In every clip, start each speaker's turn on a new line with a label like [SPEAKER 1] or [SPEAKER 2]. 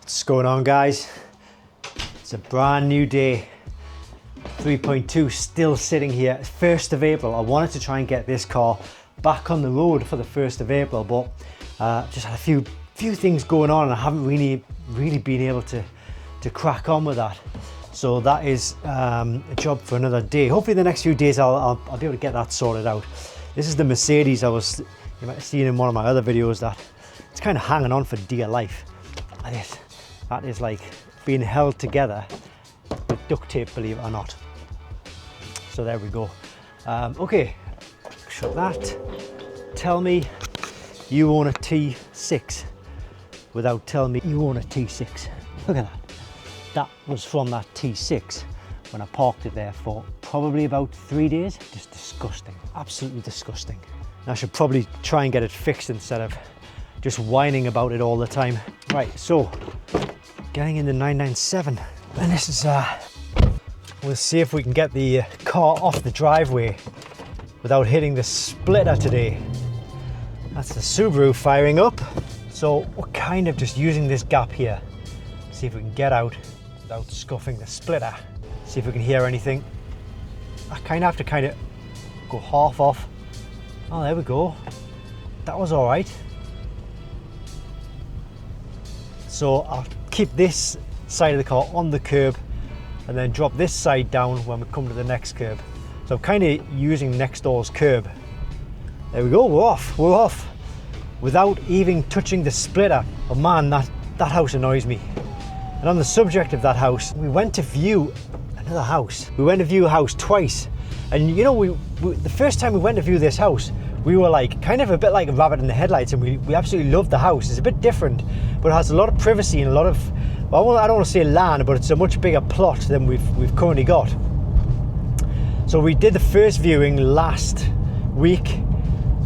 [SPEAKER 1] What's going on, guys? It's a brand new day. 3.2 still sitting here. 1st of April. I wanted to try and get this car back on the road for the 1st of April, but just had a few things going on and I haven't really been able to crack on with that. So that is a job for another day. Hopefully the next few days I'll be able to get that sorted out. This is the Mercedes you might have seen in one of my other videos that it's kind of hanging on for dear life. That is like being held together with duct tape, believe it or not. So there we go. Okay, shut that. Tell me you own a T6 without telling me you own a T6. Look at that. That was from that T6 when I parked it there for probably about 3 days. Just disgusting, absolutely disgusting. I should probably try and get it fixed instead of just whining about it all the time. Right, so getting in the 997, and this is we'll see if we can get the car off the driveway without hitting the splitter today. That's the Subaru firing up. So we're kind of just using this gap here, see if we can get out without scuffing the splitter. See if we can hear anything. I kind of have to go half off. Oh, there we go. That was all right. So I'll keep this side of the car on the curb and then drop this side down when we come to the next curb. So I'm kind of using next door's curb. There we go, we're off. Without even touching the splitter. Oh man, that house annoys me. And on the subject of that house, we went to view another house. We went to view a house twice. And you know, the first time we went to view this house, we were like kind of a bit like a rabbit in the headlights, and we absolutely loved the house. It's a bit different, but it has a lot of privacy and a lot of, well, I don't want to say land, but it's a much bigger plot than we've currently got. So we did the first viewing last week,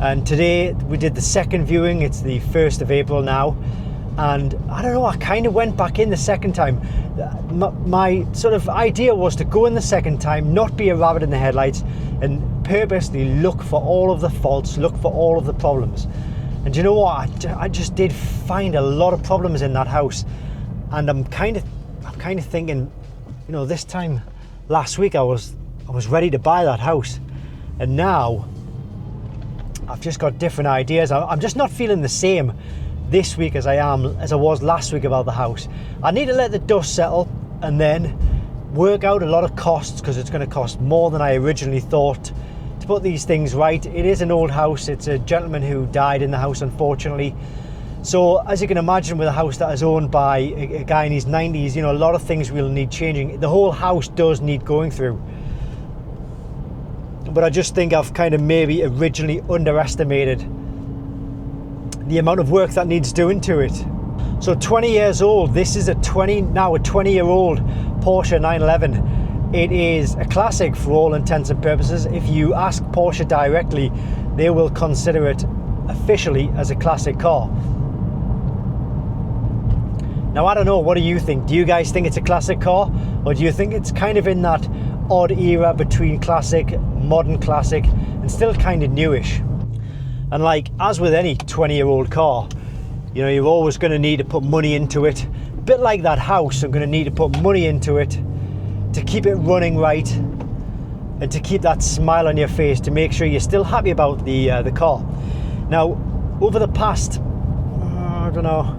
[SPEAKER 1] and today we did the second viewing. It's the 1st of April now, and I don't know, I kind of went back in the second time. My sort of idea was to go in the second time, not be a rabbit in the headlights, and purposely look for all of the faults, look for all of the problems. And you know what? I just did find a lot of problems in that house, and I'm kind of thinking, you know, this time last week I was ready to buy that house, and now I've just got different ideas. I'm just not feeling the same this week as I was last week about the house. I need to let the dust settle and then work out a lot of costs, because it's going to cost more than I originally thought to put these things right. It is an old house. It's a gentleman who died in the house, unfortunately. So as you can imagine, with a house that is owned by a guy in his 90s, you know, a lot of things will need changing. The whole house does need going through. But I just think I've kind of maybe originally underestimated the amount of work that needs doing to it. So 20 years old, this is a 20-year-old Porsche 911. It is a classic for all intents and purposes. If you ask Porsche directly, they will consider it officially as a classic car. Now, I don't know, what do you think? Do you guys think it's a classic car, or do you think it's kind of in that odd era between classic, modern classic, and still kind of newish? And like, as with any 20-year-old car, you know, you're always going to need to put money into it. A bit like that house, I'm going to need to put money into it to keep it running right and to keep that smile on your face, to make sure you're still happy about the car. Now, over the past, I don't know,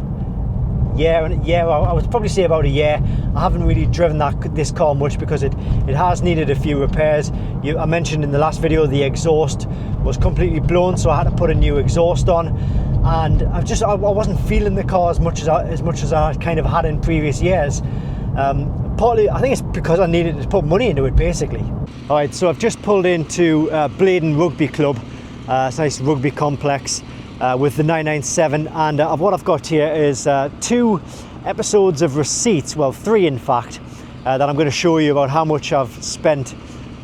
[SPEAKER 1] I would probably say about a year, I haven't really driven this car much because it has needed a few repairs. I mentioned in the last video the exhaust was completely blown, so I had to put a new exhaust on, and I wasn't feeling the car as much as I kind of had in previous years. Partly, I think it's because I needed to put money into it, basically. All right, so I've just pulled into Bladen Rugby Club. It's a nice rugby complex with the 997, and what I've got here is 2 episodes of receipts, well 3 in fact, that I'm going to show you about how much I've spent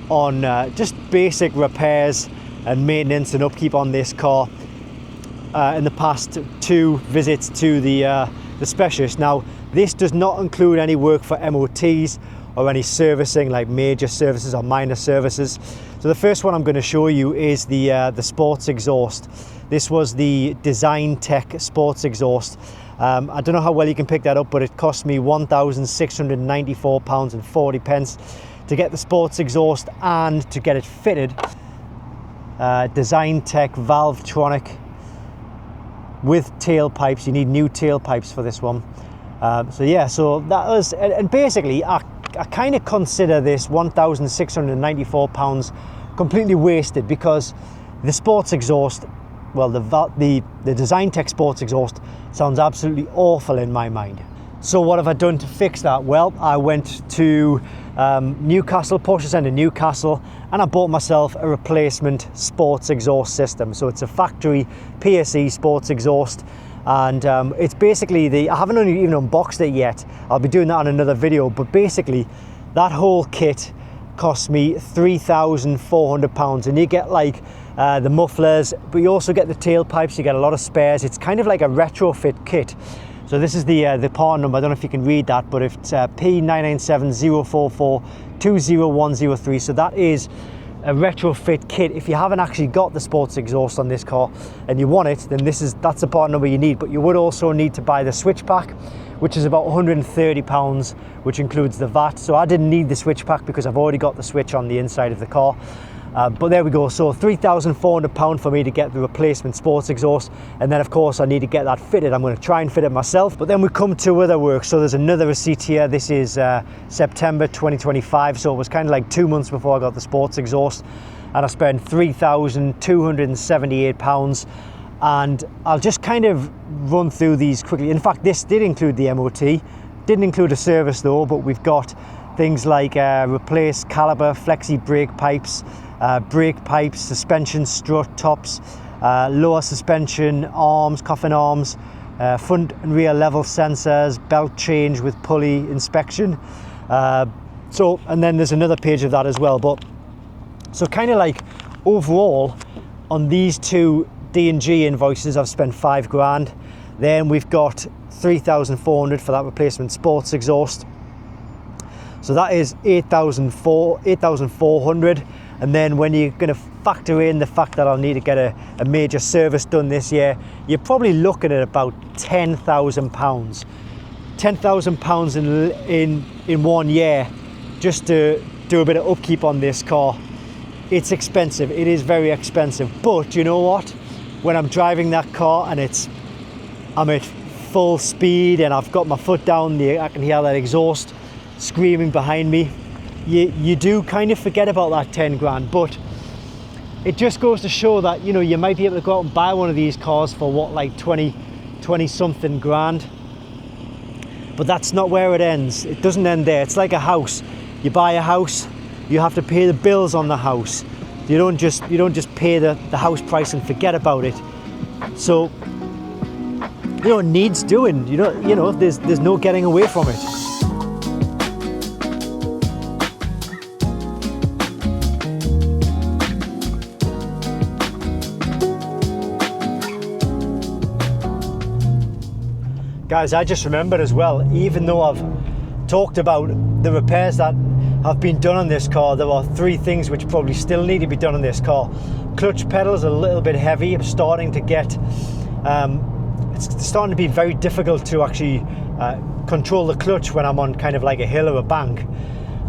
[SPEAKER 1] on just basic repairs and maintenance and upkeep on this car in the past 2 visits to the specialist. Now, this does not include any work for MOTs or any servicing, like major services or minor services. So the first one I'm going to show you is the sports exhaust. This was the Design Tech sports exhaust. I don't know how well you can pick that up, but it cost me £1,694.40 to get the sports exhaust and to get it fitted. Design Tech Valvetronic with tailpipes. You need new tailpipes for this one. So yeah, so that was, and basically I kind of consider this £1,694 completely wasted, because the sports exhaust, well, the Design Tech sports exhaust sounds absolutely awful in my mind. So what have I done to fix that? Well, I went to Newcastle, Porsche Centre Newcastle, and I bought myself a replacement sports exhaust system. So it's a factory PSE sports exhaust, and it's basically I haven't even unboxed it yet. I'll be doing that on another video, but basically that whole kit cost me £3,400, and you get like the mufflers, but you also get the tailpipes, you get a lot of spares. It's kind of like a retrofit kit. So this is the part number. I don't know if you can read that, but it's P997044200103. So that is a retrofit kit. If you haven't actually got the sports exhaust on this car and you want it, then that's the part number you need. But you would also need to buy the switch pack, which is about £130, which includes the VAT. So I didn't need the switch pack because I've already got the switch on the inside of the car. But there we go, so £3,400 for me to get the replacement sports exhaust, and then of course I need to get that fitted. I'm going to try and fit it myself, but then we come to other work. So there's another receipt here. This is September 2025, so it was kind of like 2 months before I got the sports exhaust, and I spent £3,278, and I'll just kind of run through these quickly. In fact, this did include the MOT, didn't include a service though, but we've got things like replace caliper, flexi brake pipes, suspension strut tops, lower suspension arms, coffin arms, front and rear level sensors, belt change with pulley inspection. And then there's another page of that as well. But so kind of like overall on these two D&G invoices, I've spent £5,000. Then we've got £3,400 for that replacement sports exhaust. So that is £8,400. And then when you're going to factor in the fact that I'll need to get a major service done this year, you're probably looking at about £10,000. £10,000 in 1 year just to do a bit of upkeep on this car. It's expensive. It is very expensive. But you know what? When I'm driving that car and I'm at full speed and I've got my foot down, I can hear that exhaust screaming behind me. You do kind of forget about that 10 grand, but it just goes to show that, you know, you might be able to go out and buy one of these cars for what, like 20 something grand. But that's not where it ends. It doesn't end there. It's like a house. You buy a house, you have to pay the bills on the house. You don't just pay the house price and forget about it. So, you know, it needs doing. You know, there's no getting away from it. Guys, I just remembered as well, even though I've talked about the repairs that have been done on this car, there are 3 things which probably still need to be done on this car. Clutch pedals are a little bit heavy. I'm starting to get, it's starting to be very difficult to actually control the clutch when I'm on kind of like a hill or a bank.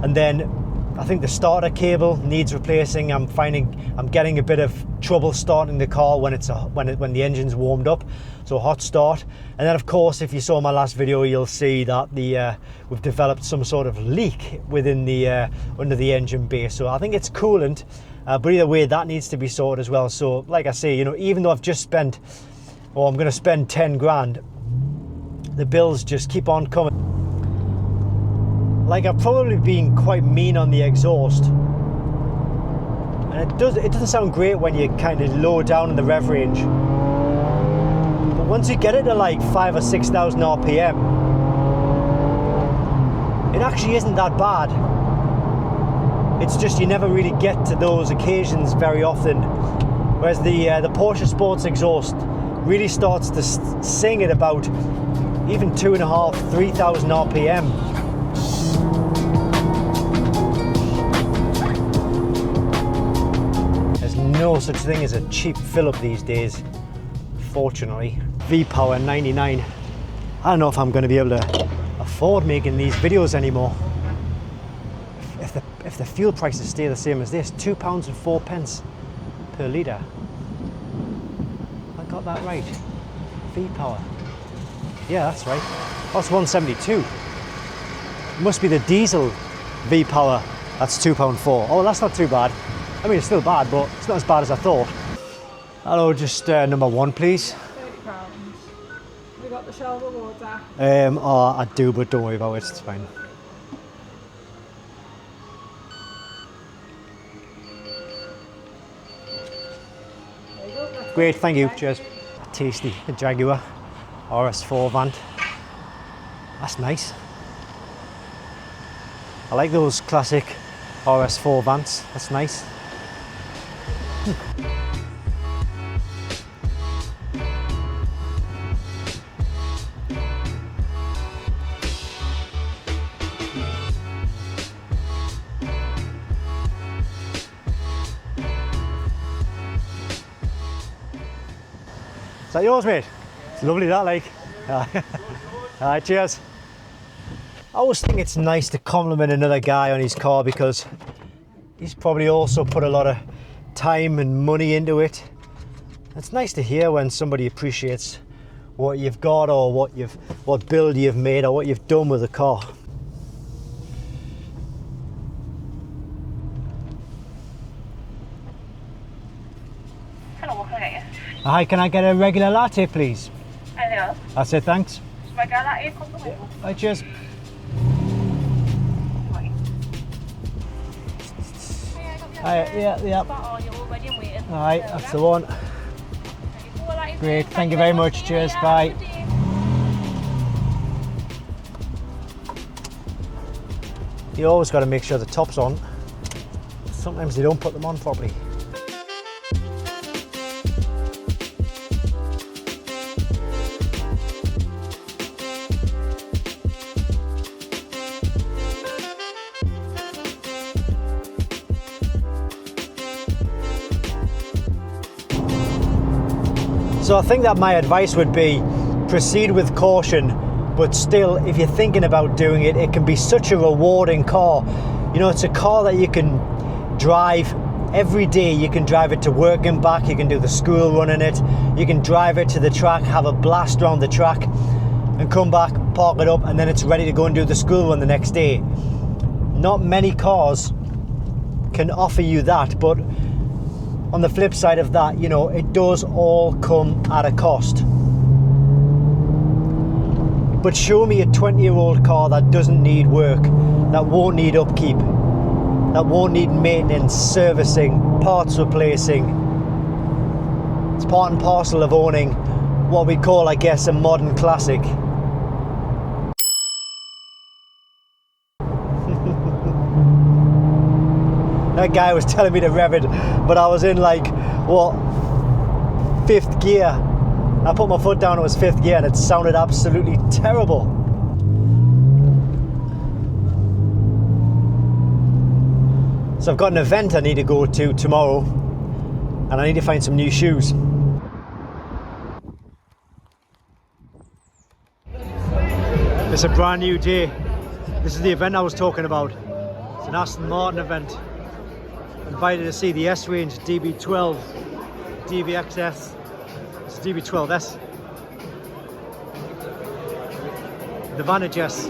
[SPEAKER 1] And then I think the starter cable needs replacing. I'm finding I'm getting a bit of trouble starting the car when when the engine's warmed up, so hot start. And then of course, if you saw my last video, you'll see that we've developed some sort of leak within the under the engine base. So I think it's coolant, but either way, that needs to be sorted as well. So like I say, you know, even though I've just spent, or I'm going to spend 10 grand, the bills just keep on coming. Like, I've probably been quite mean on the exhaust, and it doesn't sound great when you're kind of low down in the rev range, but once you get it to like 5,000 or 6,000 RPM, it actually isn't that bad. It's just you never really get to those occasions very often, whereas the Porsche Sports exhaust really starts to sing at about even 2,500, 3,000 RPM. No such thing as a cheap fill-up these days, fortunately. V-Power 99. I don't know if I'm going to be able to afford making these videos anymore. If the fuel prices stay the same as this, £2.04 per litre. I got that right. V-Power. Yeah, that's right. That's 172. It must be the diesel V-Power. That's £2.04. Oh, that's not too bad. I mean, it's still bad, but it's not as bad as I thought. Hello, just number one, please.
[SPEAKER 2] £30. Have you got the Shell Rewards app?
[SPEAKER 1] Oh, I do, but don't worry about it. It's fine.
[SPEAKER 2] There you go.
[SPEAKER 1] Great, thank you. Cheers. Tasty. The Jaguar RS4 van. That's nice. I like those classic RS4 vans. That's nice. Is that yours, mate? It's lovely, that, like. Alright, cheers. I always think it's nice to compliment another guy on his car because he's probably also put a lot of time and money into it. It's nice to hear when somebody appreciates what you've got or what build you've made or what you've done with the car.
[SPEAKER 3] Hello, what can I get you?
[SPEAKER 1] Hi, can I get a regular latte, please?
[SPEAKER 3] Anything else?
[SPEAKER 1] That's it, thanks.
[SPEAKER 3] Regular latte, come to me.
[SPEAKER 1] Right, cheers.
[SPEAKER 3] Right.
[SPEAKER 1] Hi, yeah.
[SPEAKER 3] Oh, you're already waiting.
[SPEAKER 1] Alright, that's the one. Great, thank you very much. Cheers, bye. You always got to make sure the top's on. Sometimes they don't put them on properly. So I think that my advice would be proceed with caution, but still, if you're thinking about doing it, it can be such a rewarding car. You know, it's a car that you can drive every day. You can drive it to work and back, you can do the school run in it, you can drive it to the track, have a blast around the track and come back, park it up, and then it's ready to go and do the school run the next day. Not many cars can offer you that, but on the flip side of that, you know, it does all come at a cost. But show me a 20-year-old car that doesn't need work, that won't need upkeep, that won't need maintenance, servicing, parts replacing. It's part and parcel of owning what we call, I guess, a modern classic. That guy was telling me to rev it, but I was in like, what, 5th gear. I put my foot down, it was 5th gear, and it sounded absolutely terrible. So I've got an event I need to go to tomorrow, and I need to find some new shoes. It's a brand new day. This is the event I was talking about. It's an Aston Martin event. Invited to see the S-Range DB12, DBXS, it's DB12S, the Vantage S.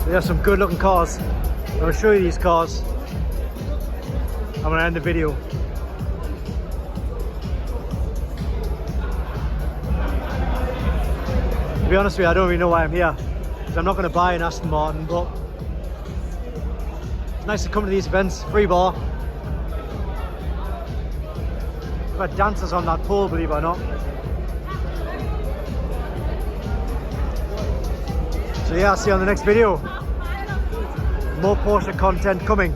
[SPEAKER 1] There are some good looking cars. I'm going to show you these cars. I'm going to end the video. To be honest with you, I don't really know why I'm here, because I'm not going to buy an Aston Martin, but nice to come to these events, free bar. We've got dancers on that pole, believe it or not. So yeah, I'll see you on the next video. More Porsche content coming.